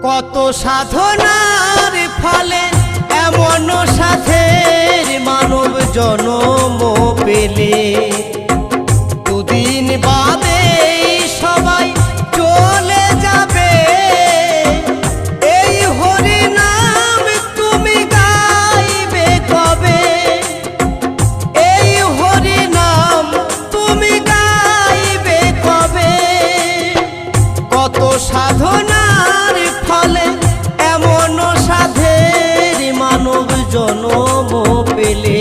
কত সাধনার ফলে এমন সাথের মানব জন্ম পেলে, দুদিন বাদে সবাই চলে যাবে। এই হরি নাম তুমি গাইবে কবে? এই হরি নাম তুমি গাইবে কবে? কত সাধনার ফলে এমন সাধের মানব জন্ম পেলে,